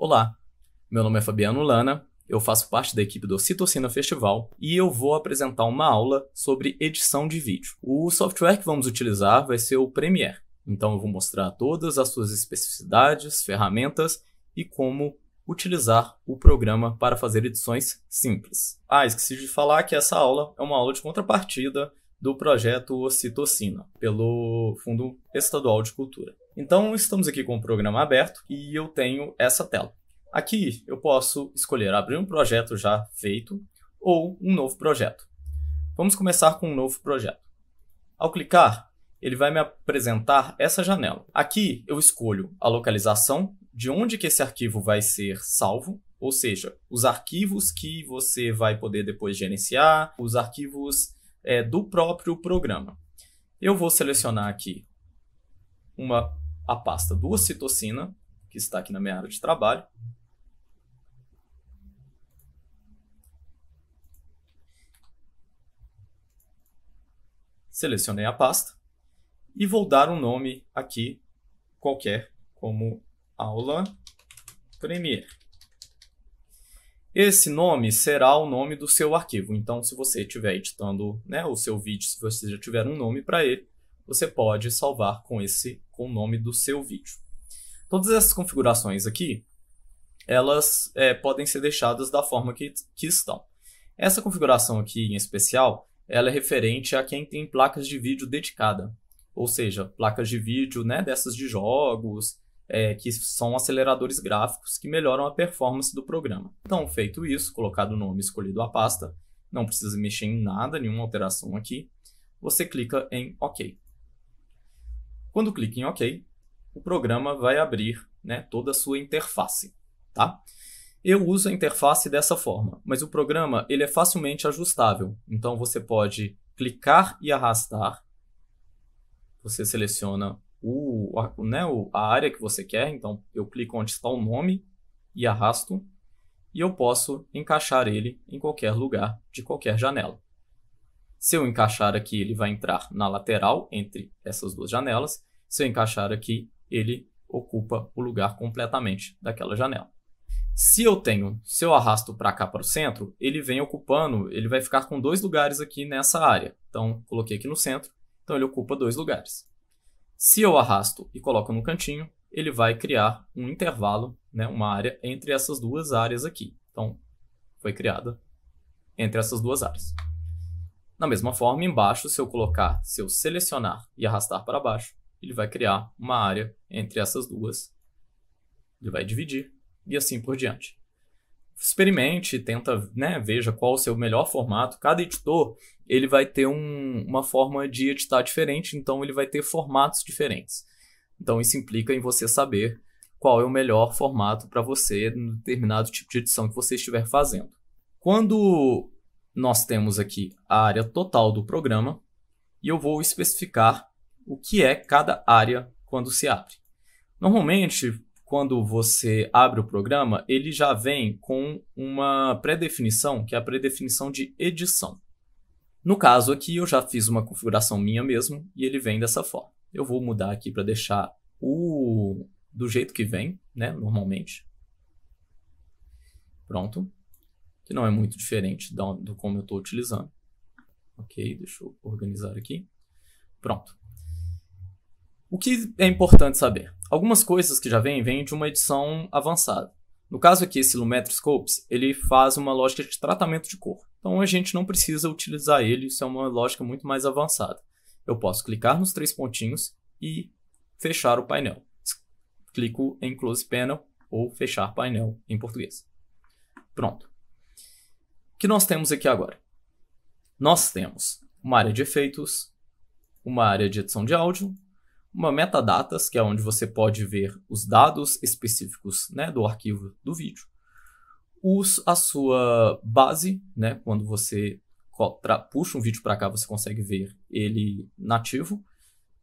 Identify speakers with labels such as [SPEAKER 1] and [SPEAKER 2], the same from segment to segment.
[SPEAKER 1] Olá, meu nome é Fabiano Lana, eu faço parte da equipe do Ocitocina Festival e eu vou apresentar uma aula sobre edição de vídeo. O software que vamos utilizar vai ser o Premiere, então eu vou mostrar todas as suas especificidades, ferramentas e como utilizar o programa para fazer edições simples. Esqueci de falar que essa aula é uma aula de contrapartida do projeto Ocitocina, pelo Fundo Estadual de Cultura. Então, estamos aqui com o programa aberto e eu tenho essa tela. Aqui eu posso escolher abrir um projeto já feito ou um novo projeto. Vamos começar com um novo projeto. Ao clicar, ele vai me apresentar essa janela. Aqui eu escolho a localização de onde que esse arquivo vai ser salvo, ou seja, os arquivos que você vai poder depois gerenciar, os arquivos do próprio programa. Eu vou selecionar aqui a pasta do Ocitocina, que está aqui na minha área de trabalho. Selecionei a pasta e vou dar um nome aqui qualquer, como Aula Premiere. Esse nome será o nome do seu arquivo. Então, se você estiver editando o seu vídeo, se você já tiver um nome para ele, você pode salvar com o nome do seu vídeo. Todas essas configurações aqui, elas podem ser deixadas da forma que estão. Essa configuração aqui em especial, ela é referente a quem tem placas de vídeo dedicada. Ou seja, placas de vídeo dessas de jogos, que são aceleradores gráficos que melhoram a performance do programa. Então, feito isso, colocado o nome, escolhido a pasta, não precisa mexer em nada, nenhuma alteração aqui, você clica em OK. Quando clica em OK, o programa vai abrir toda a sua interface. Tá? Eu uso a interface dessa forma, mas o programa ele é facilmente ajustável. Então, você pode clicar e arrastar. Você seleciona a área que você quer. Então, eu clico onde está o nome e arrasto. E eu posso encaixar ele em qualquer lugar, de qualquer janela. Se eu encaixar aqui, ele vai entrar na lateral entre essas duas janelas. Se eu encaixar aqui, ele ocupa o lugar completamente daquela janela. Se eu arrasto para cá para o centro, ele vai ficar com dois lugares aqui nessa área. Então, coloquei aqui no centro, então ele ocupa dois lugares. Se eu arrasto e coloco no cantinho, ele vai criar um intervalo, uma área entre essas duas áreas aqui. Então, foi criada entre essas duas áreas. Da mesma forma, embaixo, se eu selecionar e arrastar para baixo, ele vai criar uma área entre essas duas. Ele vai dividir e assim por diante. Experimente, veja qual o seu melhor formato. Cada editor ele vai ter uma forma de editar diferente, então ele vai ter formatos diferentes. Então isso implica em você saber qual é o melhor formato para você em determinado tipo de edição que você estiver fazendo. Quando nós temos aqui a área total do programa, e eu vou especificar o que é cada área quando se abre. Normalmente, quando você abre o programa, ele já vem com uma pré-definição, que é a pré-definição de edição. No caso aqui, eu já fiz uma configuração minha mesmo, e ele vem dessa forma. Eu vou mudar aqui para deixar do jeito que vem, normalmente. Pronto. Que não é muito diferente do como eu estou utilizando. Ok, deixa eu organizar aqui. Pronto. O que é importante saber? Algumas coisas que já vêm de uma edição avançada. No caso aqui, esse Lumetri Scopes, ele faz uma lógica de tratamento de cor. Então a gente não precisa utilizar ele, isso é uma lógica muito mais avançada. Eu posso clicar nos três pontinhos e fechar o painel. Clico em Close Panel ou fechar painel em português. Pronto. O que nós temos aqui agora? Nós temos uma área de efeitos, uma área de edição de áudio, uma metadatas, que é onde você pode ver os dados específicos do arquivo do vídeo. A sua base, quando você puxa um vídeo para cá, você consegue ver ele nativo.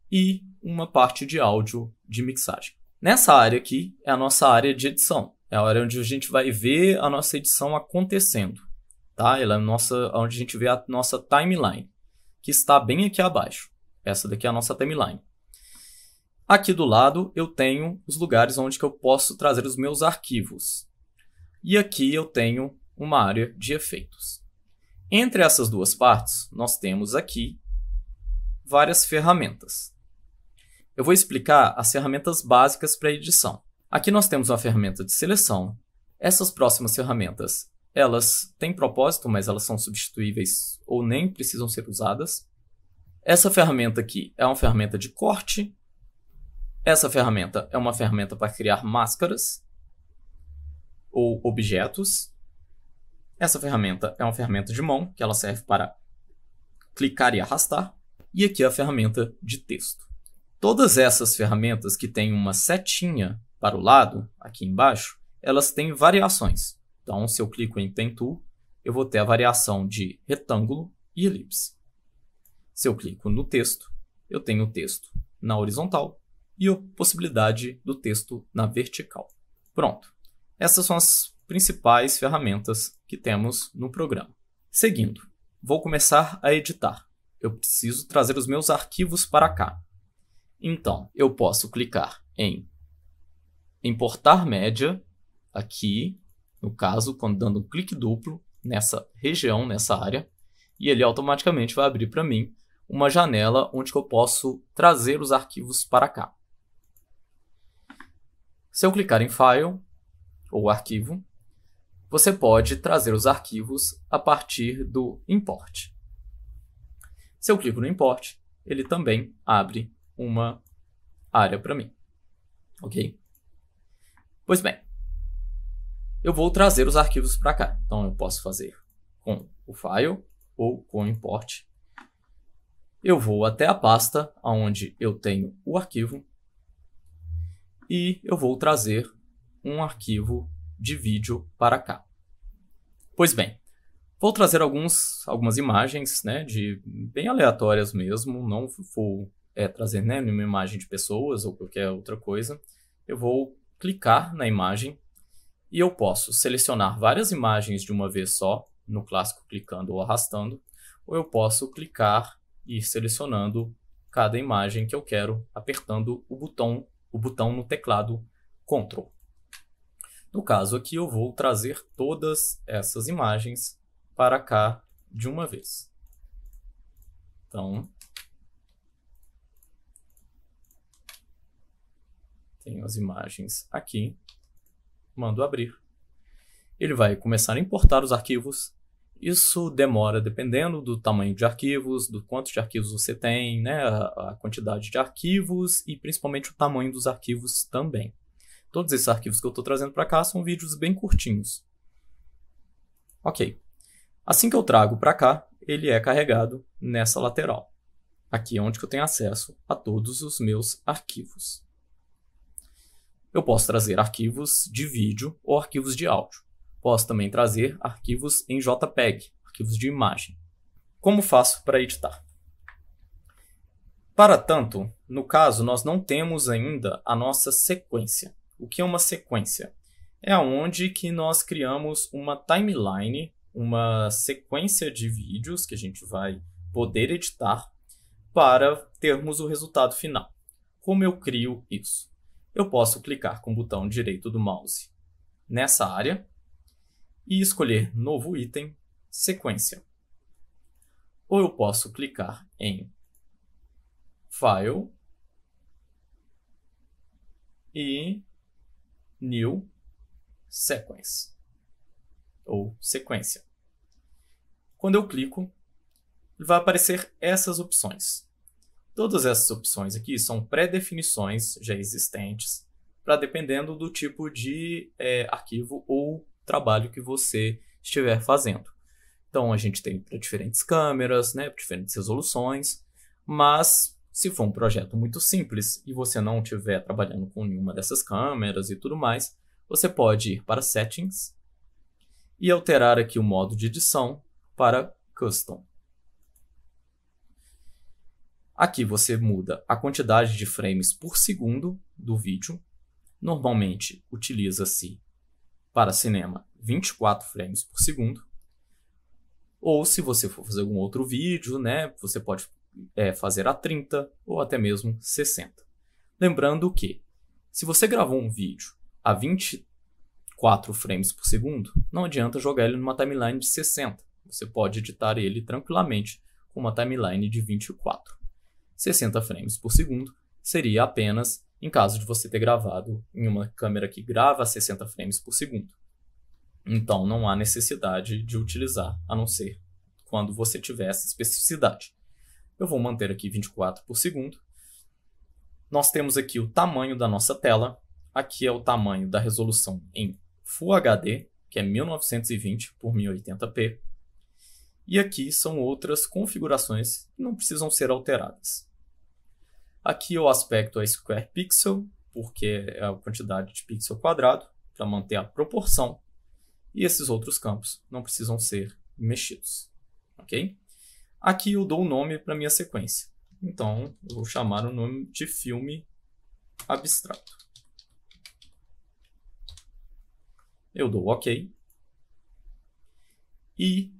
[SPEAKER 1] E uma parte de áudio de mixagem. Nessa área aqui é a nossa área de edição. É a área onde a gente vai ver a nossa edição acontecendo. Tá? Ela é onde a gente vê a nossa timeline, que está bem aqui abaixo. Essa daqui é a nossa timeline. Aqui do lado eu tenho os lugares onde que eu posso trazer os meus arquivos. E aqui eu tenho uma área de efeitos. Entre essas duas partes, nós temos aqui várias ferramentas. Eu vou explicar as ferramentas básicas para edição. Aqui nós temos uma ferramenta de seleção. Essas próximas ferramentas, elas têm propósito, mas elas são substituíveis ou nem precisam ser usadas. Essa ferramenta aqui é uma ferramenta de corte. Essa ferramenta é uma ferramenta para criar máscaras ou objetos. Essa ferramenta é uma ferramenta de mão, que ela serve para clicar e arrastar. E aqui é a ferramenta de texto. Todas essas ferramentas que têm uma setinha para o lado, aqui embaixo, elas têm variações. Então, se eu clico em Pen Tool, eu vou ter a variação de retângulo e elipse. Se eu clico no texto, eu tenho o texto na horizontal e a possibilidade do texto na vertical. Pronto. Essas são as principais ferramentas que temos no programa. Seguindo, vou começar a editar. Eu preciso trazer os meus arquivos para cá. Então, eu posso clicar em Importar média, aqui, no caso, quando dando um clique duplo nessa região, nessa área, e ele automaticamente vai abrir para mim uma janela onde eu posso trazer os arquivos para cá. Se eu clicar em File, ou Arquivo, você pode trazer os arquivos a partir do Import. Se eu clico no Import, ele também abre uma área para mim. Ok? Pois bem, eu vou trazer os arquivos para cá. Então, eu posso fazer com o File ou com o Import. Eu vou até a pasta onde eu tenho o arquivo e eu vou trazer um arquivo de vídeo para cá. Pois bem, vou trazer algumas imagens, né, bem aleatórias mesmo, não vou trazer, né, nenhuma imagem de pessoas ou qualquer outra coisa. Eu vou clicar na imagem e eu posso selecionar várias imagens de uma vez só, no clássico clicando ou arrastando, ou eu posso clicar e ir selecionando cada imagem que eu quero, apertando o botão no teclado Ctrl. No caso aqui eu vou trazer todas essas imagens para cá de uma vez. Então, tenho as imagens aqui, mando abrir. Ele vai começar a importar os arquivos. Isso demora dependendo do tamanho de arquivos, do quanto de arquivos você tem, né, a quantidade de arquivos e principalmente o tamanho dos arquivos também. Todos esses arquivos que eu estou trazendo para cá são vídeos bem curtinhos. Ok. Assim que eu trago para cá, ele é carregado nessa lateral. Aqui é onde eu tenho acesso a todos os meus arquivos. Eu posso trazer arquivos de vídeo ou arquivos de áudio. Posso também trazer arquivos em JPEG, arquivos de imagem. Como faço para editar? Para tanto, no caso, nós não temos ainda a nossa sequência. O que é uma sequência? É onde que nós criamos uma timeline, uma sequência de vídeos que a gente vai poder editar para termos o resultado final. Como eu crio isso? Eu posso clicar com o botão direito do mouse nessa área e escolher Novo Item, Sequência. Ou eu posso clicar em File e New Sequence, ou Sequência. Quando eu clico, vai aparecer essas opções. Todas essas opções aqui são pré-definições já existentes, para dependendo do tipo de arquivo ou trabalho que você estiver fazendo. Então, a gente tem para diferentes câmeras, né, diferentes resoluções, mas se for um projeto muito simples e você não estiver trabalhando com nenhuma dessas câmeras e tudo mais, você pode ir para Settings e alterar aqui o modo de edição para Custom. Aqui você muda a quantidade de frames por segundo do vídeo. Normalmente utiliza-se para cinema 24 frames por segundo. Ou se você for fazer algum outro vídeo, né, você pode fazer a 30 ou até mesmo 60. Lembrando que, se você gravou um vídeo a 24 frames por segundo, não adianta jogar ele numa timeline de 60. Você pode editar ele tranquilamente com uma timeline de 24. 60 frames por segundo seria apenas em caso de você ter gravado em uma câmera que grava a 60 frames por segundo. Então, não há necessidade de utilizar, a não ser quando você tiver essa especificidade. Eu vou manter aqui 24 por segundo. Nós temos aqui o tamanho da nossa tela. Aqui é o tamanho da resolução em Full HD, que é 1920 por 1080p. E aqui são outras configurações que não precisam ser alteradas. Aqui o aspecto é Square Pixel, porque é a quantidade de pixel quadrado, para manter a proporção. E esses outros campos não precisam ser mexidos. Ok? Aqui eu dou o nome para a minha sequência. Então, eu vou chamar o nome de filme abstrato. Eu dou OK. E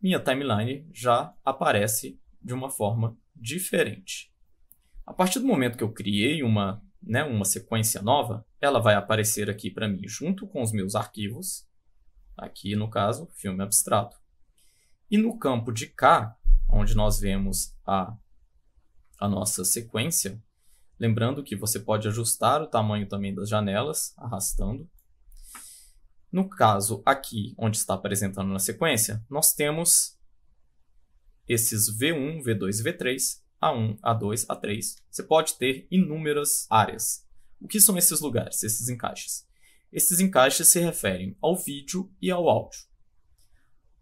[SPEAKER 1] minha timeline já aparece de uma forma diferente. A partir do momento que eu criei uma sequência nova, ela vai aparecer aqui para mim junto com os meus arquivos. Aqui, no caso, filme abstrato. E no campo de cá, onde nós vemos a nossa sequência, lembrando que você pode ajustar o tamanho também das janelas, arrastando. No caso, aqui, onde está apresentando na sequência, nós temos esses V1, V2 e V3, A1, A2, A3. Você pode ter inúmeras áreas. O que são esses lugares, esses encaixes? Esses encaixes se referem ao vídeo e ao áudio.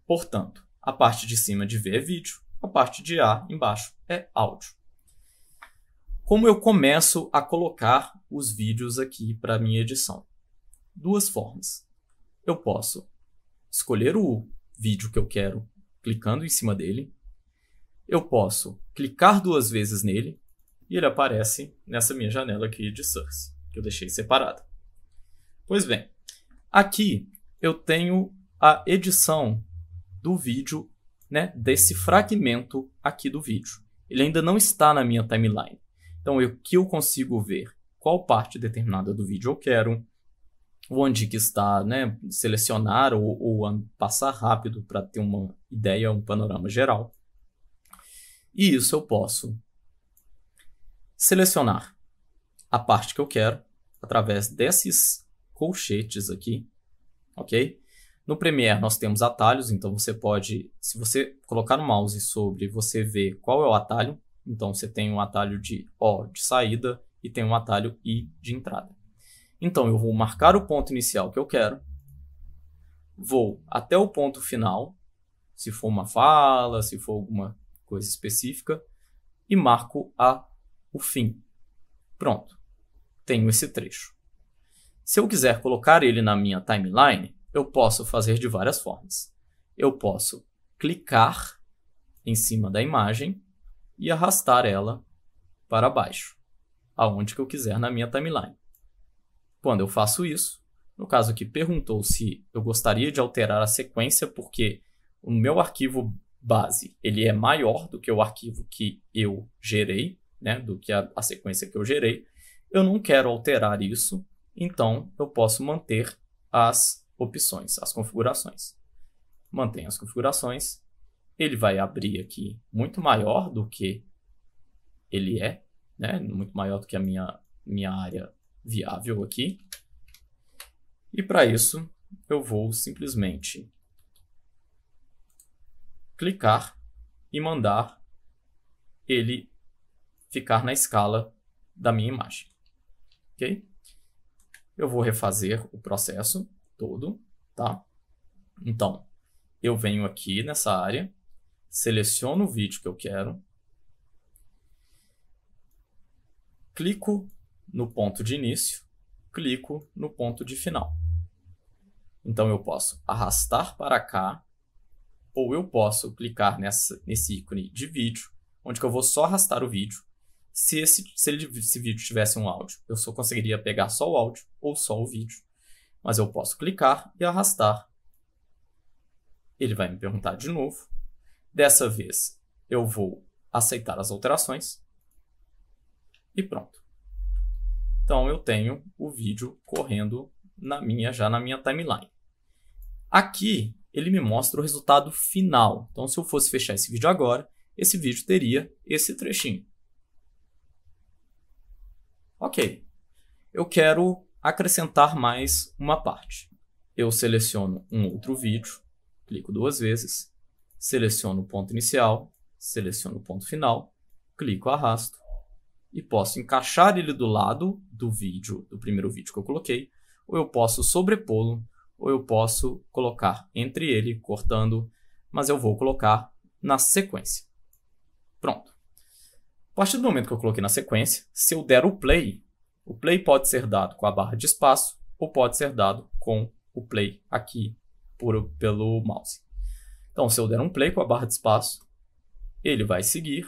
[SPEAKER 1] Portanto, a parte de cima de V é vídeo, a parte de A embaixo é áudio. Como eu começo a colocar os vídeos aqui para a minha edição? Duas formas. Eu posso escolher o vídeo que eu quero clicando em cima dele. Eu posso clicar 2 vezes nele e ele aparece nessa minha janela aqui de source, que eu deixei separada. Pois bem, aqui eu tenho a edição do vídeo, né, desse fragmento aqui do vídeo. Ele ainda não está na minha timeline. Então, aqui eu consigo ver qual parte determinada do vídeo eu quero, onde que está, né, selecionar ou passar rápido para ter uma ideia, um panorama geral. E isso eu posso selecionar a parte que eu quero através desses colchetes aqui, ok? No Premiere nós temos atalhos, então você pode, se você colocar o mouse sobre, você vê qual é o atalho. Então você tem um atalho de O de saída e tem um atalho I de entrada. Então eu vou marcar o ponto inicial que eu quero, vou até o ponto final, se for uma fala, se for alguma coisa específica, e marco o fim. Pronto, tenho esse trecho. Se eu quiser colocar ele na minha timeline, eu posso fazer de várias formas. Eu posso clicar em cima da imagem e arrastar ela para baixo, aonde que eu quiser na minha timeline. Quando eu faço isso, no caso aqui perguntou se eu gostaria de alterar a sequência, porque o meu arquivo base ele é maior do que o arquivo que eu gerei, né, do que a sequência que eu gerei. Eu não quero alterar isso, então eu posso manter as opções, as configurações. Mantenho as configurações. Ele vai abrir aqui muito maior do que ele é, né, muito maior do que a minha área viável aqui. E para isso eu vou simplesmente clicar e mandar ele ficar na escala da minha imagem. Ok? Eu vou refazer o processo todo, tá? Então, eu venho aqui nessa área, seleciono o vídeo que eu quero, clico no ponto de início, clico no ponto de final. Então eu posso arrastar para cá, ou eu posso clicar nesse ícone de vídeo, onde que eu vou só arrastar o vídeo. Se esse vídeo tivesse um áudio, eu só conseguiria pegar só o áudio ou só o vídeo. Mas eu posso clicar e arrastar. Ele vai me perguntar de novo. Dessa vez, eu vou aceitar as alterações. E pronto. Então eu tenho o vídeo correndo já na minha timeline. Aqui ele me mostra o resultado final. Então se eu fosse fechar esse vídeo agora, esse vídeo teria esse trechinho. Ok. Eu quero acrescentar mais uma parte. Eu seleciono um outro vídeo, clico 2 vezes, seleciono o ponto inicial, seleciono o ponto final, clico, arrasto e posso encaixar ele do lado do primeiro vídeo que eu coloquei, ou eu posso sobrepô-lo, ou eu posso colocar entre ele, cortando, mas eu vou colocar na sequência. Pronto. A partir do momento que eu coloquei na sequência, se eu der o play pode ser dado com a barra de espaço ou pode ser dado com o play aqui pelo mouse. Então, se eu der um play com a barra de espaço, ele vai seguir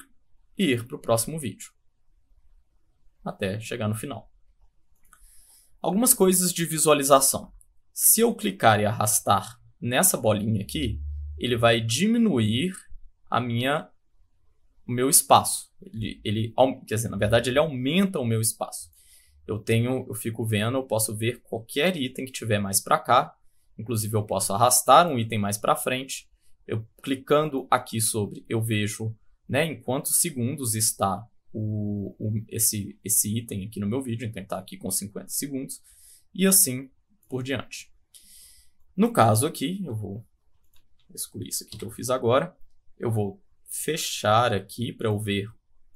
[SPEAKER 1] e ir para o próximo vídeo, até chegar no final. Algumas coisas de visualização. Se eu clicar e arrastar nessa bolinha aqui, ele vai diminuir o meu espaço. Quer dizer, na verdade, ele aumenta o meu espaço. Eu fico vendo, eu posso ver qualquer item que tiver mais para cá. Inclusive, eu posso arrastar um item mais para frente. Eu clicando aqui sobre, eu vejo, né, em quantos segundos está esse item aqui no meu vídeo. Então, está aqui com 50 segundos. E assim por diante. No caso aqui, eu vou excluir isso aqui que eu fiz agora. Eu vou fechar aqui para eu ver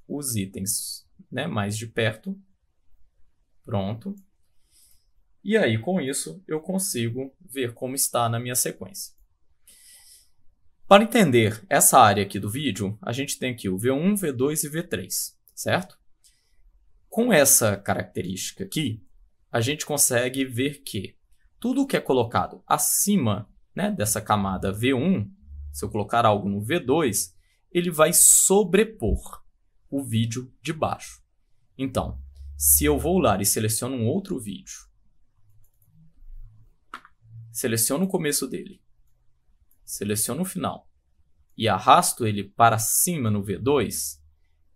[SPEAKER 1] os itens, né, mais de perto. Pronto. E aí, com isso, eu consigo ver como está na minha sequência. Para entender essa área aqui do vídeo, a gente tem aqui o V1, V2 e V3, certo? Com essa característica aqui, a gente consegue ver que tudo que é colocado acima, né, dessa camada V1, se eu colocar algo no V2, ele vai sobrepor o vídeo de baixo. Então, se eu vou lá e seleciono um outro vídeo, seleciono o começo dele, seleciono o final e arrasto ele para cima no V2,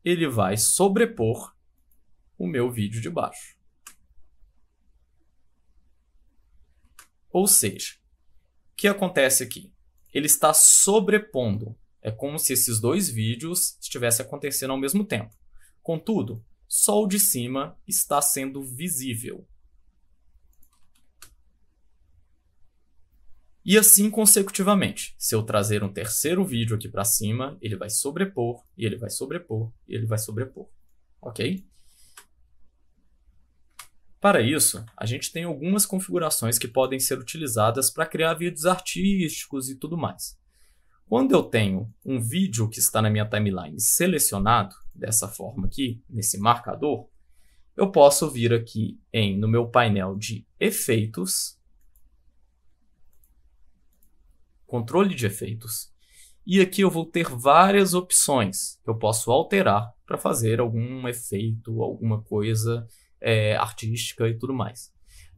[SPEAKER 1] ele vai sobrepor o meu vídeo de baixo. Ou seja, o que acontece aqui? Ele está sobrepondo. É como se esses dois vídeos estivessem acontecendo ao mesmo tempo. Contudo, só o de cima está sendo visível. E assim consecutivamente. Se eu trazer um terceiro vídeo aqui para cima, ele vai sobrepor, e ele vai sobrepor, e ele vai sobrepor. Ok? Para isso, a gente tem algumas configurações que podem ser utilizadas para criar vídeos artísticos e tudo mais. Quando eu tenho um vídeo que está na minha timeline selecionado, dessa forma aqui, nesse marcador, eu posso vir aqui no meu painel de efeitos, controle de efeitos, e aqui eu vou ter várias opções que eu posso alterar para fazer algum efeito, alguma coisa artística e tudo mais.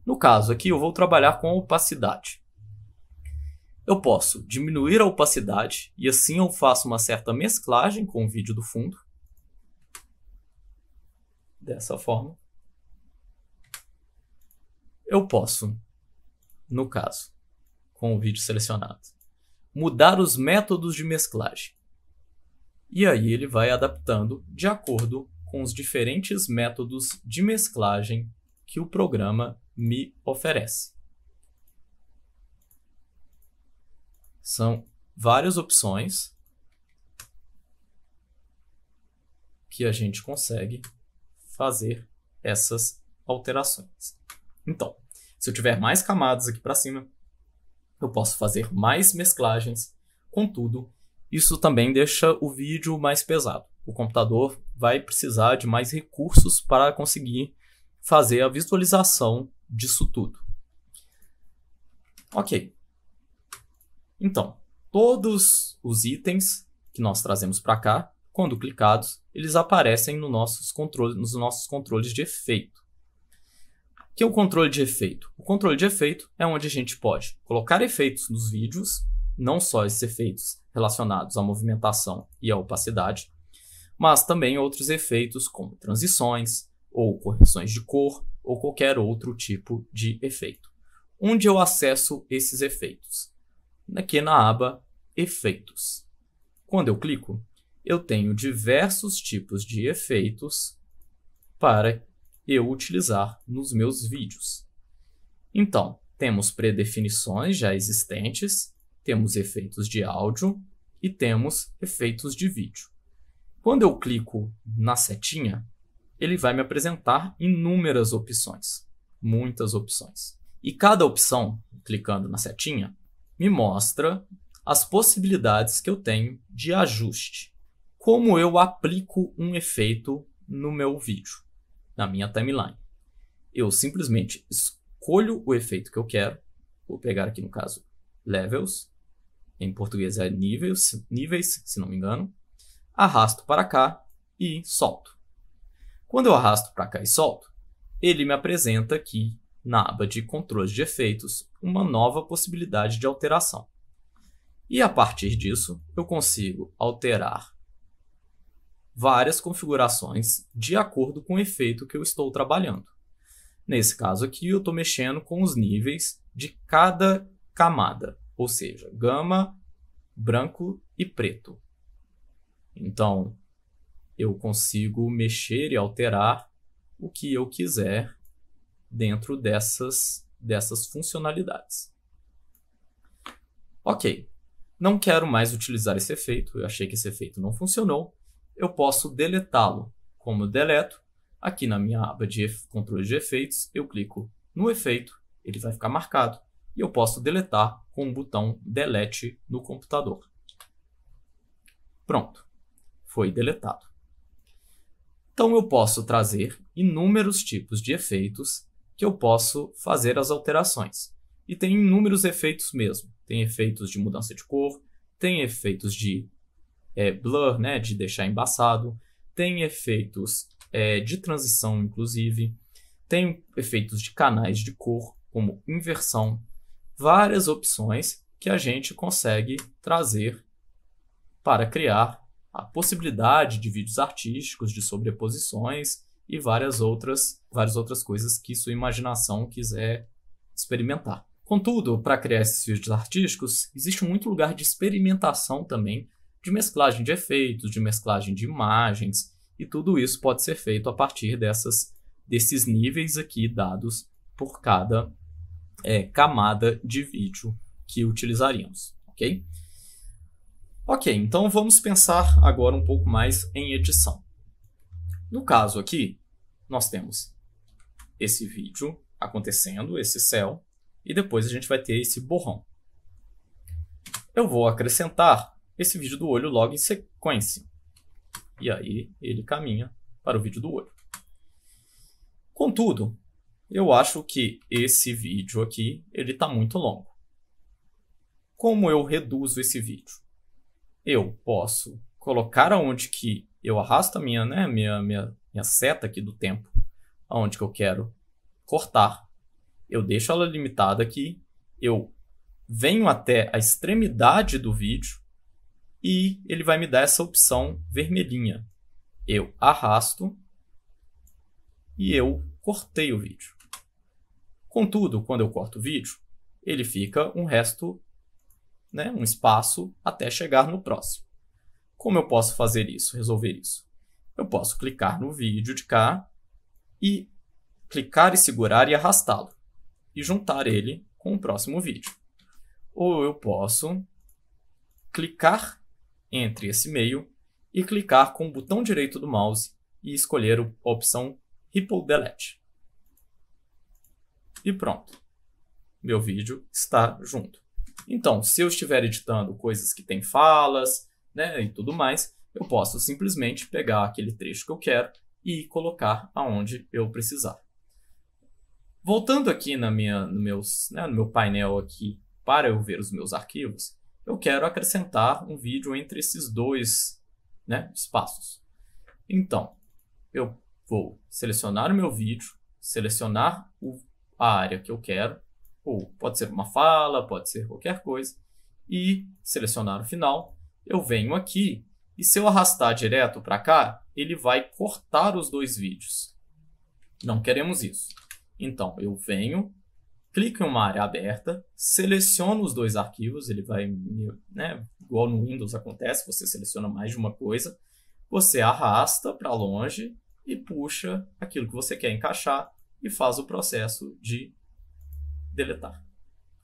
[SPEAKER 1] No caso aqui eu vou trabalhar com a opacidade. Eu posso diminuir a opacidade e assim eu faço uma certa mesclagem com o vídeo do fundo. Dessa forma. Eu posso, no caso, com o vídeo selecionado, mudar os métodos de mesclagem. E aí ele vai adaptando de acordo com os diferentes métodos de mesclagem que o programa me oferece. São várias opções que a gente consegue fazer essas alterações. Então, se eu tiver mais camadas aqui para cima, eu posso fazer mais mesclagens. Contudo, isso também deixa o vídeo mais pesado. O computador vai precisar de mais recursos para conseguir fazer a visualização disso tudo. Ok. Então, todos os itens que nós trazemos para cá, quando clicados, eles aparecem nos nossos controles de efeito. O que é o controle de efeito? O controle de efeito é onde a gente pode colocar efeitos nos vídeos, não só esses efeitos relacionados à movimentação e à opacidade, mas também outros efeitos como transições, ou correções de cor, ou qualquer outro tipo de efeito. Onde eu acesso esses efeitos? Aqui na aba Efeitos. Quando eu clico, eu tenho diversos tipos de efeitos para eu utilizar nos meus vídeos. Então, temos predefinições já existentes, temos efeitos de áudio e temos efeitos de vídeo. Quando eu clico na setinha, ele vai me apresentar inúmeras opções, muitas opções. E cada opção, clicando na setinha, me mostra as possibilidades que eu tenho de ajuste. Como eu aplico um efeito no meu vídeo, na minha timeline. Eu simplesmente escolho o efeito que eu quero. Vou pegar aqui no caso Levels, em português é níveis, se não me engano. Arrasto para cá e solto. Quando eu arrasto para cá e solto, ele me apresenta aqui, na aba de controles de efeitos, uma nova possibilidade de alteração. E a partir disso, eu consigo alterar várias configurações de acordo com o efeito que eu estou trabalhando. Nesse caso aqui, eu estou mexendo com os níveis de cada camada, ou seja, gama, branco e preto. Então, eu consigo mexer e alterar o que eu quiser dentro dessas funcionalidades. Ok, não quero mais utilizar esse efeito, eu achei que esse efeito não funcionou. Eu posso deletá-lo. Como deleto, aqui na minha aba de controle de efeitos, eu clico no efeito, ele vai ficar marcado, e eu posso deletar com o botão Delete no computador. Pronto, foi deletado. Então eu posso trazer inúmeros tipos de efeitos que eu posso fazer as alterações. E tem inúmeros efeitos mesmo. Tem efeitos de mudança de cor, tem efeitos de blur, né, de deixar embaçado, tem efeitos de transição, inclusive, tem efeitos de canais de cor, como inversão, várias opções que a gente consegue trazer para criar a possibilidade de vídeos artísticos, de sobreposições e várias outras coisas que sua imaginação quiser experimentar. Contudo, para criar esses vídeos artísticos, existe muito lugar de experimentação também, de mesclagem de efeitos, de mesclagem de imagens, e tudo isso pode ser feito a partir desses níveis aqui dados por cada camada de vídeo que utilizaríamos, ok? Ok, então vamos pensar agora um pouco mais em edição. No caso aqui, nós temos esse vídeo acontecendo, esse céu, e depois a gente vai ter esse borrão. Eu vou acrescentar esse vídeo do olho logo em sequência. E aí ele caminha para o vídeo do olho. Contudo, eu acho que esse vídeo aqui ele está muito longo. Como eu reduzo esse vídeo? Eu posso colocar aonde que eu arrasto a minha seta aqui do tempo, aonde que eu quero cortar. Eu deixo ela limitada aqui, eu venho até a extremidade do vídeo e ele vai me dar essa opção vermelhinha. Eu arrasto e eu cortei o vídeo. Contudo, quando eu corto o vídeo, ele fica um resto, um espaço até chegar no próximo. Como eu posso fazer isso, resolver isso? Eu posso clicar no vídeo de cá e clicar e segurar e arrastá-lo e juntar ele com o próximo vídeo. Ou eu posso clicar entre esse meio e clicar com o botão direito do mouse e escolher a opção Ripple Delete. E pronto. Meu vídeo está junto. Então, se eu estiver editando coisas que têm falas, e tudo mais, eu posso simplesmente pegar aquele trecho que eu quero e colocar aonde eu precisar. Voltando aqui no meu painel aqui para eu ver os meus arquivos, eu quero acrescentar um vídeo entre esses dois espaços. Então, eu vou selecionar o meu vídeo, selecionar a área que eu quero, ou pode ser uma fala, pode ser qualquer coisa, e selecionar o final. Eu venho aqui e se eu arrastar direto para cá, ele vai cortar os dois vídeos. Não queremos isso. Então, eu venho, clico em uma área aberta, seleciono os dois arquivos, ele vai, né, igual no Windows acontece, você seleciona mais de uma coisa, você arrasta para longe e puxa aquilo que você quer encaixar e faz o processo de deletar,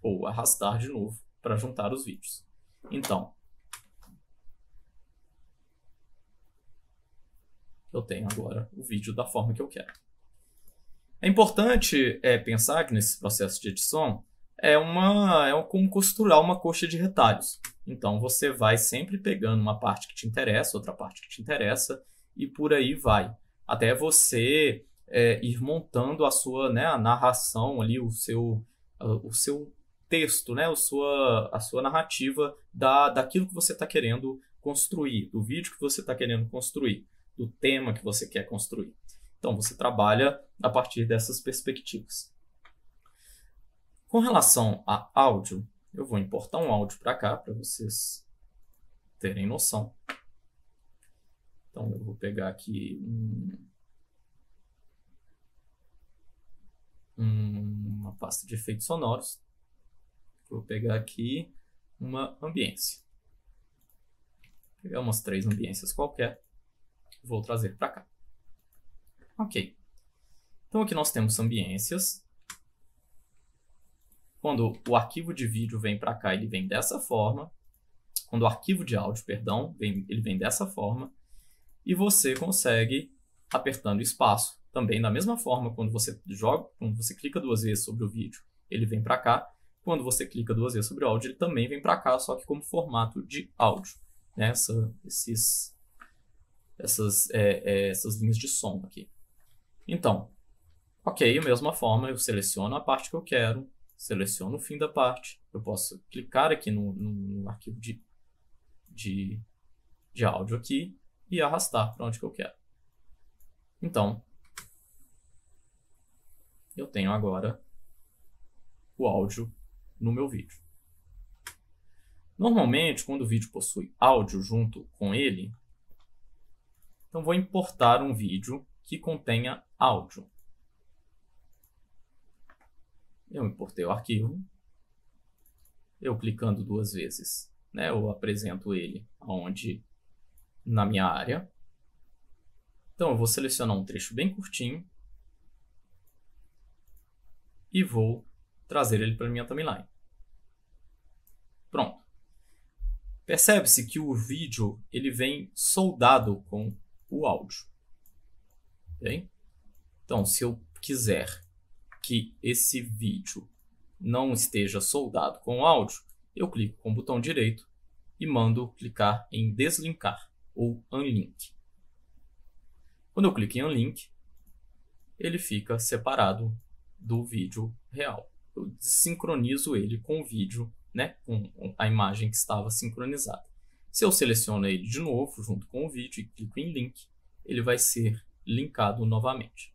[SPEAKER 1] ou arrastar de novo para juntar os vídeos. Então, eu tenho agora o vídeo da forma que eu quero. É importante pensar que nesse processo de edição é como costurar uma coxa de retalhos. Então você vai sempre pegando uma parte que te interessa, outra parte que te interessa, e por aí vai. Até você ir montando a sua, né, a narração ali, o seu texto, né, a sua narrativa daquilo que você está querendo construir, do vídeo que você está querendo construir, do tema que você quer construir. Então, você trabalha a partir dessas perspectivas. Com relação a áudio, eu vou importar um áudio para cá, para vocês terem noção. Então, eu vou pegar aqui uma pasta de efeitos sonoros. Vou pegar aqui uma ambiência. Vou pegar umas 3 ambiências qualquer. Vou trazer para cá. Ok. Então aqui nós temos ambiências. Quando o arquivo de vídeo vem para cá, ele vem dessa forma. Quando o arquivo de áudio, perdão, ele vem dessa forma. E você consegue, apertando espaço, também da mesma forma, quando você clica 2 vezes sobre o vídeo, ele vem para cá. Quando você clica 2 vezes sobre o áudio, ele também vem para cá, só que como formato de áudio. Né? Essas linhas de som aqui. Então, ok, da mesma forma, eu seleciono a parte que eu quero, seleciono o fim da parte, eu posso clicar aqui no arquivo de áudio aqui e arrastar para onde que eu quero. Então, eu tenho agora o áudio no meu vídeo. Normalmente, quando o vídeo possui áudio junto com ele, então vou importar um vídeo que contenha áudio. Eu importei o arquivo. Eu clicando 2 vezes, né, eu apresento ele na minha área. Então eu vou selecionar um trecho bem curtinho e vou trazer ele para a minha timeline. Pronto. Percebe-se que o vídeo ele vem soldado com o áudio. Okay? Então, se eu quiser que esse vídeo não esteja soldado com o áudio, eu clico com o botão direito e mando clicar em deslinkar ou unlink. Quando eu clico em unlink, ele fica separado do vídeo real. Eu desincronizo ele com o vídeo, né, com a imagem que estava sincronizada. Se eu seleciono ele de novo junto com o vídeo e clico em link, ele vai ser linkado novamente.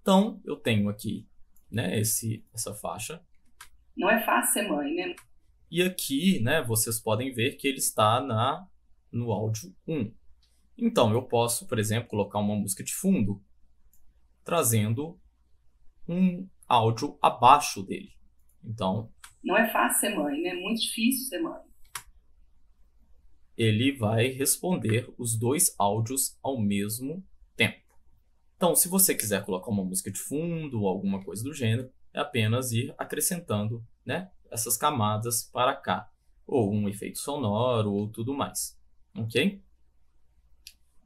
[SPEAKER 1] Então, eu tenho aqui, né, essa faixa.
[SPEAKER 2] Não é fácil ser mãe, né?
[SPEAKER 1] E aqui, né, vocês podem ver que ele está no áudio 1. Então, eu posso, por exemplo, colocar uma música de fundo, trazendo um áudio abaixo dele. Então,
[SPEAKER 2] não é fácil ser mãe, né? É muito difícil ser mãe.
[SPEAKER 1] Ele vai responder os 2 áudios ao mesmo tempo. Então, se você quiser colocar uma música de fundo ou alguma coisa do gênero, é apenas ir acrescentando, né, essas camadas para cá. Ou um efeito sonoro ou tudo mais. Ok?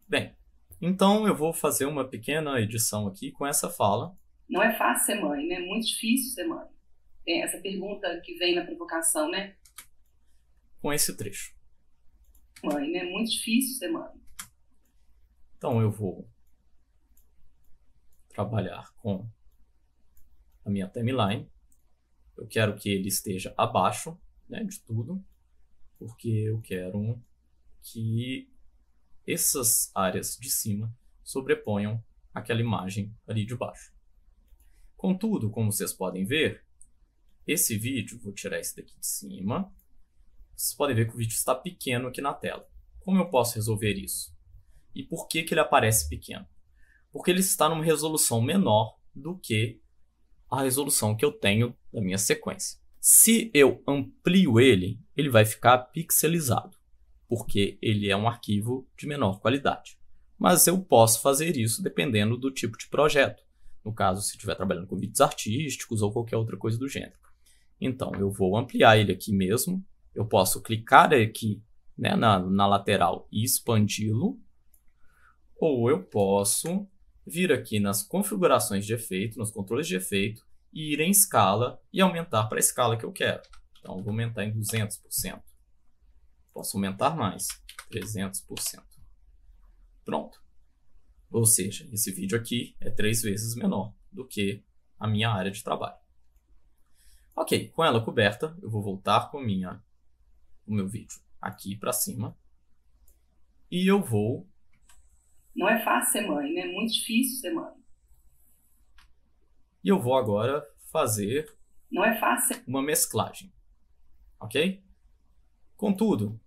[SPEAKER 1] Bem, então eu vou fazer uma pequena edição aqui com essa fala.
[SPEAKER 2] Não é fácil ser mãe, né? É muito difícil ser mãe. Tem essa pergunta que vem na provocação, né?
[SPEAKER 1] Com esse trecho.
[SPEAKER 2] Mãe, né? É muito difícil ser mãe.
[SPEAKER 1] Então eu vou trabalhar com a minha timeline. Eu quero que ele esteja abaixo, né, de tudo, porque eu quero que essas áreas de cima sobreponham aquela imagem ali de baixo. Contudo, como vocês podem ver, esse vídeo, vou tirar esse daqui de cima, vocês podem ver que o vídeo está pequeno aqui na tela. Como eu posso resolver isso? E por que ele aparece pequeno? porque ele está numa resolução menor do que a resolução que eu tenho da minha sequência. Se eu amplio ele, ele vai ficar pixelizado, porque ele é um arquivo de menor qualidade. Mas eu posso fazer isso dependendo do tipo de projeto. No caso, se estiver trabalhando com vídeos artísticos ou qualquer outra coisa do gênero. Então, eu vou ampliar ele aqui mesmo. Eu posso clicar aqui, né, na lateral e expandi-lo. Ou eu posso vir aqui nas configurações de efeito, nos controles de efeito, e ir em escala e aumentar para a escala que eu quero. Então, eu vou aumentar em 200%. Posso aumentar mais, 300%. Pronto. Ou seja, esse vídeo aqui é 3 vezes menor do que a minha área de trabalho. Ok, com ela coberta, eu vou voltar com o meu vídeo aqui para cima. E eu vou...
[SPEAKER 2] Não é fácil ser mãe, né? É muito difícil ser mãe.
[SPEAKER 1] E eu vou agora fazer...
[SPEAKER 2] Não é fácil.
[SPEAKER 1] Uma mesclagem. Ok? Contudo...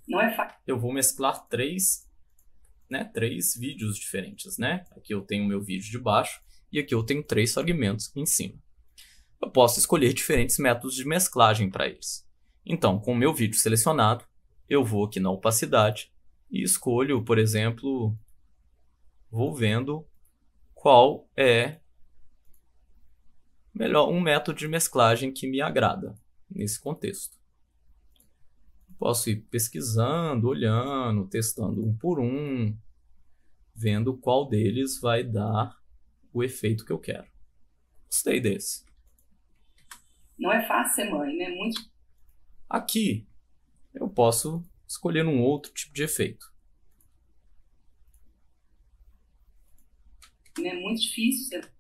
[SPEAKER 2] Não é fácil.
[SPEAKER 1] Eu vou mesclar três vídeos diferentes, né? Aqui eu tenho o meu vídeo de baixo e aqui eu tenho 3 fragmentos em cima. Eu posso escolher diferentes métodos de mesclagem para eles. Então, com o meu vídeo selecionado, eu vou aqui na opacidade e escolho, por exemplo, vou vendo qual é um método de mesclagem que me agrada nesse contexto. Posso ir pesquisando, olhando, testando um por um, vendo qual deles vai dar o efeito que eu quero. Gostei desse.
[SPEAKER 2] Não é fácil ser mãe, né? Muito...
[SPEAKER 1] Aqui, eu posso escolher um outro tipo de efeito.
[SPEAKER 2] É muito difícil ser...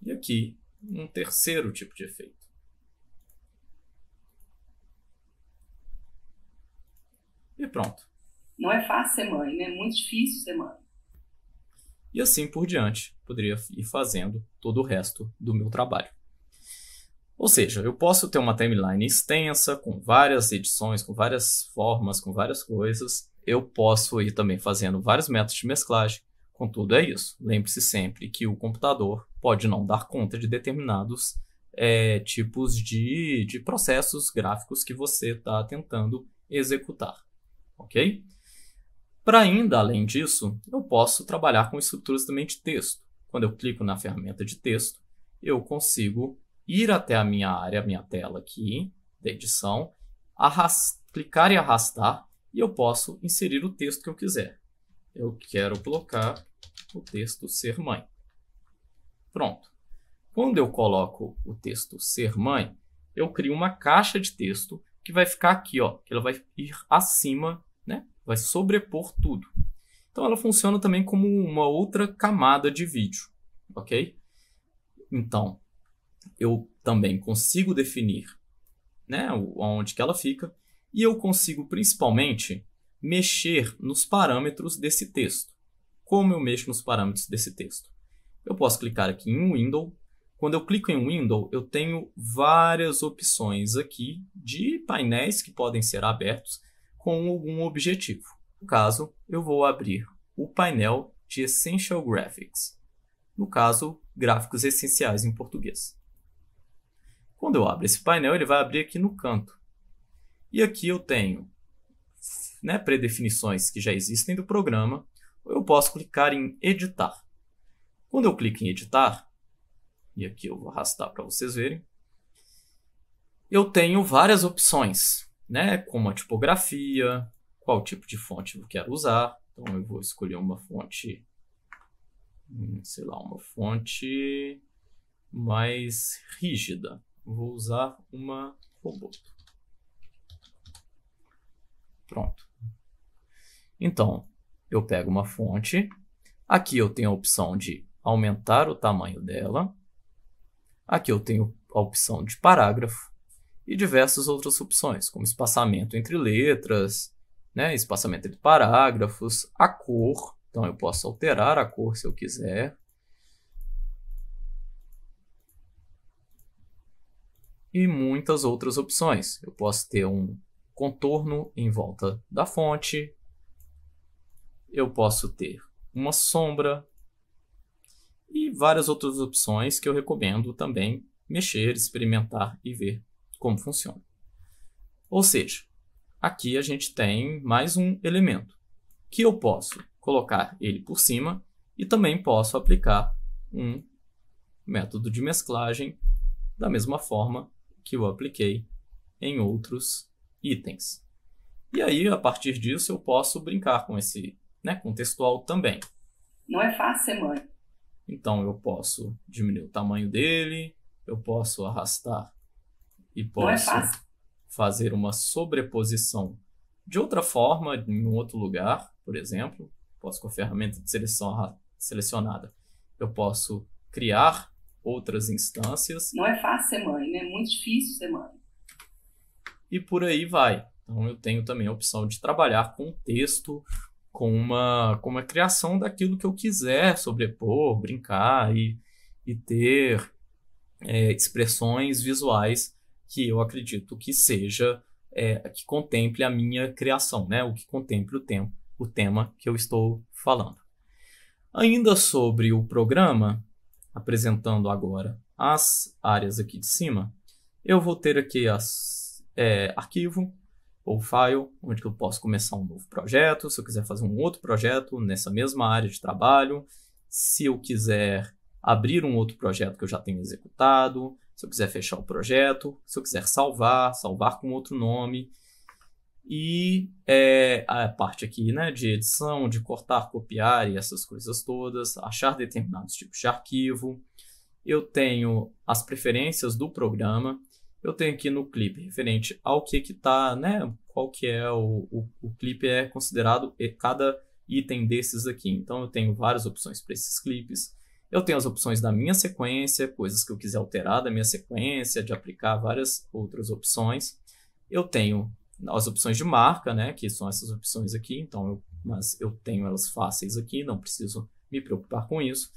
[SPEAKER 1] E aqui, um terceiro tipo de efeito. E pronto.
[SPEAKER 2] Não é fácil ser mãe, né? É muito difícil ser mãe.
[SPEAKER 1] E assim por diante, poderia ir fazendo todo o resto do meu trabalho. Ou seja, eu posso ter uma timeline extensa, com várias edições, com várias formas, com várias coisas. Eu posso ir também fazendo vários métodos de mesclagem. Contudo, é isso. Lembre-se sempre que o computador pode não dar conta de determinados tipos de processos gráficos que você está tentando executar. Ok? Para ainda além disso, eu posso trabalhar com estruturas também de texto. Quando eu clico na ferramenta de texto, eu consigo ir até a minha área, a minha tela aqui, da edição, clicar e arrastar, e eu posso inserir o texto que eu quiser. Eu quero colocar o texto ser mãe. Pronto. Quando eu coloco o texto ser mãe, eu crio uma caixa de texto que vai ficar aqui, ó, que ela vai ir acima, né? Vai sobrepor tudo. Então ela funciona também como uma outra camada de vídeo, ok? Então, eu também consigo definir, né, onde que ela fica, e eu consigo principalmente mexer nos parâmetros desse texto. Como eu mexo nos parâmetros desse texto? Eu posso clicar aqui em Window. Quando eu clico em Window, eu tenho várias opções aqui de painéis que podem ser abertos com algum objetivo. No caso, eu vou abrir o painel de Essential Graphics. No caso, gráficos essenciais em português. Quando eu abro esse painel, ele vai abrir aqui no canto. E aqui eu tenho, né, predefinições que já existem do programa. Eu posso clicar em Editar. Quando eu clico em Editar, e aqui eu vou arrastar para vocês verem, eu tenho várias opções, né, como a tipografia, qual tipo de fonte eu quero usar. Então eu vou escolher uma fonte, sei lá, uma fonte mais rígida. Vou usar uma Roboto. Pronto. Então, eu pego uma fonte. Aqui eu tenho a opção de aumentar o tamanho dela. Aqui eu tenho a opção de parágrafo e diversas outras opções, como espaçamento entre letras, né, espaçamento entre parágrafos, a cor. Então eu posso alterar a cor se eu quiser. E muitas outras opções. Eu posso ter um contorno em volta da fonte. Eu posso ter uma sombra e várias outras opções que eu recomendo também mexer, experimentar e ver como funciona. Ou seja, aqui a gente tem mais um elemento que eu posso colocar ele por cima e também posso aplicar um método de mesclagem da mesma forma que eu apliquei em outros itens. E aí, a partir disso, eu posso brincar com esse, né, contextual também.
[SPEAKER 2] Não é fácil ser mãe.
[SPEAKER 1] Então, eu posso diminuir o tamanho dele, eu posso arrastar e posso fazer uma sobreposição de outra forma, em um outro lugar, por exemplo. Posso, com a ferramenta de seleção selecionada, eu posso criar outras instâncias.
[SPEAKER 2] Não é fácil ser mãe, né? É muito difícil ser mãe.
[SPEAKER 1] E por aí vai. Então, eu tenho também a opção de trabalhar com texto, com uma criação daquilo que eu quiser, sobrepor, brincar e ter expressões visuais que eu acredito que seja, que contemple a minha criação, né? O que contemple o tema que eu estou falando. Ainda sobre o programa, apresentando agora as áreas aqui de cima, eu vou ter aqui arquivo ou file, onde eu posso começar um novo projeto, se eu quiser fazer um outro projeto nessa mesma área de trabalho, se eu quiser abrir um outro projeto que eu já tenho executado, se eu quiser fechar o projeto, se eu quiser salvar com outro nome. E a parte aqui, né, de edição, de cortar, copiar e essas coisas todas, achar determinados tipos de arquivo. Eu tenho as preferências do programa. Eu tenho aqui no clipe referente ao que está, né, qual que é o clipe é considerado cada item desses aqui. Então eu tenho várias opções para esses clipes. Eu tenho as opções da minha sequência, coisas que eu quiser alterar da minha sequência, de aplicar várias outras opções. Eu tenho as opções de marca, né, que são essas opções aqui, então mas eu tenho elas fáceis aqui, não preciso me preocupar com isso.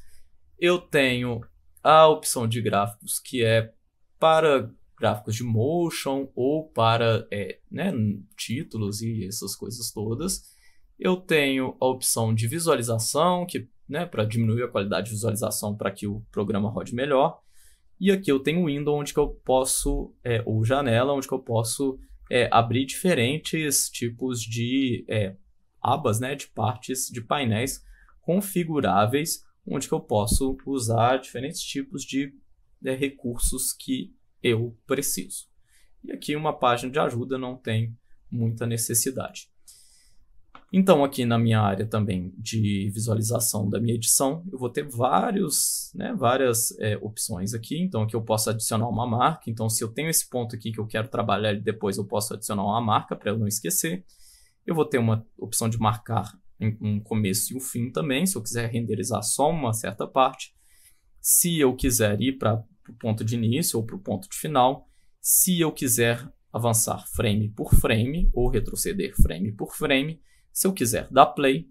[SPEAKER 1] Eu tenho a opção de gráficos, que é para gráficos de motion ou para né, títulos e essas coisas todas. Eu tenho a opção de visualização, que, né, para diminuir a qualidade de visualização para que o programa rode melhor. E aqui eu tenho o window, onde que eu posso, ou janela, onde que eu posso abrir diferentes tipos de abas, né, de partes de painéis configuráveis, onde que eu posso usar diferentes tipos de recursos que eu preciso. E aqui uma página de ajuda não tem muita necessidade. Então, aqui na minha área também de visualização da minha edição, eu vou ter várias opções aqui. Então, aqui eu posso adicionar uma marca. Então, se eu tenho esse ponto aqui que eu quero trabalhar depois, eu posso adicionar uma marca para eu não esquecer. Eu vou ter uma opção de marcar um começo e um fim também, se eu quiser renderizar só uma certa parte. Se eu quiser ir para o ponto de início ou para o ponto de final. Se eu quiser avançar frame por frame ou retroceder frame por frame. Se eu quiser dar play,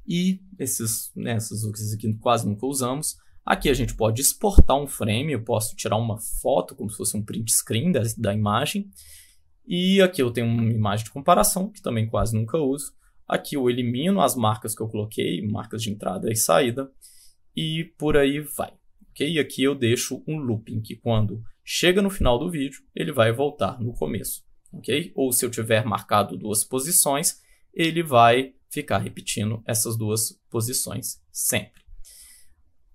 [SPEAKER 1] e essas coisas aqui quase nunca usamos. Aqui a gente pode exportar um frame, eu posso tirar uma foto, como se fosse um print screen da imagem. E aqui eu tenho uma imagem de comparação, que também quase nunca uso. Aqui eu elimino as marcas que eu coloquei, marcas de entrada e saída, e por aí vai. Okay? E aqui eu deixo um looping, que quando chega no final do vídeo, ele vai voltar no começo. Okay? Ou se eu tiver marcado duas posições, ele vai ficar repetindo essas duas posições sempre.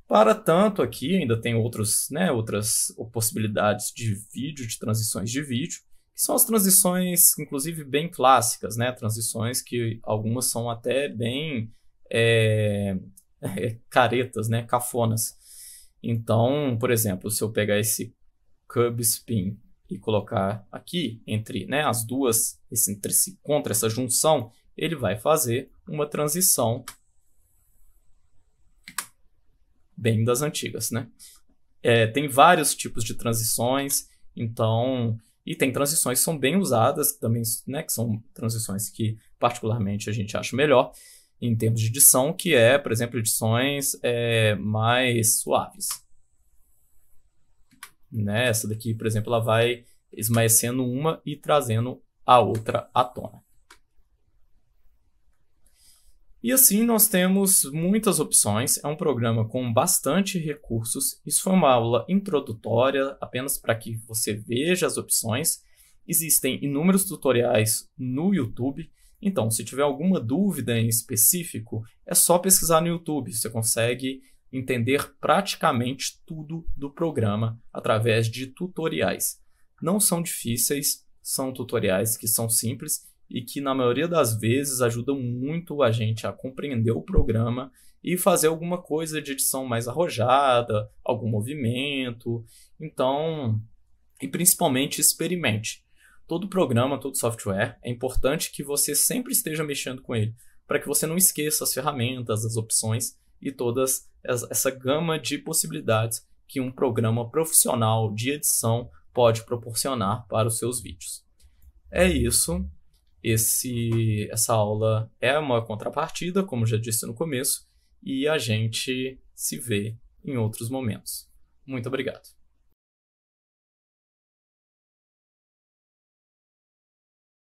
[SPEAKER 1] Para tanto, aqui ainda tem outras possibilidades de vídeo, de transições de vídeo, que são as transições, inclusive, bem clássicas, né? Transições que algumas são até bem caretas, né? Cafonas. Então, por exemplo, se eu pegar esse curb spin e colocar aqui entre, né, as duas, contra essa junção, ele vai fazer uma transição bem das antigas, né? Tem vários tipos de transições, então, e tem transições que são bem usadas também, né, que são transições que particularmente a gente acha melhor em termos de edição, que é, por exemplo, edições mais suaves. Né? Essa daqui, por exemplo, ela vai esmaecendo uma e trazendo a outra à tona. E assim nós temos muitas opções, é um programa com bastante recursos. Isso foi uma aula introdutória, apenas para que você veja as opções. Existem inúmeros tutoriais no YouTube, então se tiver alguma dúvida em específico, é só pesquisar no YouTube, você consegue entender praticamente tudo do programa através de tutoriais. Não são difíceis, são tutoriais que são simples e que na maioria das vezes ajudam muito a gente a compreender o programa e fazer alguma coisa de edição mais arrojada, algum movimento. Então, e principalmente experimente. Todo programa, todo software, é importante que você sempre esteja mexendo com ele, para que você não esqueça as ferramentas, as opções e toda essa gama de possibilidades que um programa profissional de edição pode proporcionar para os seus vídeos. É isso. Essa aula é uma contrapartida, como já disse no começo, e a gente se vê em outros momentos. Muito obrigado.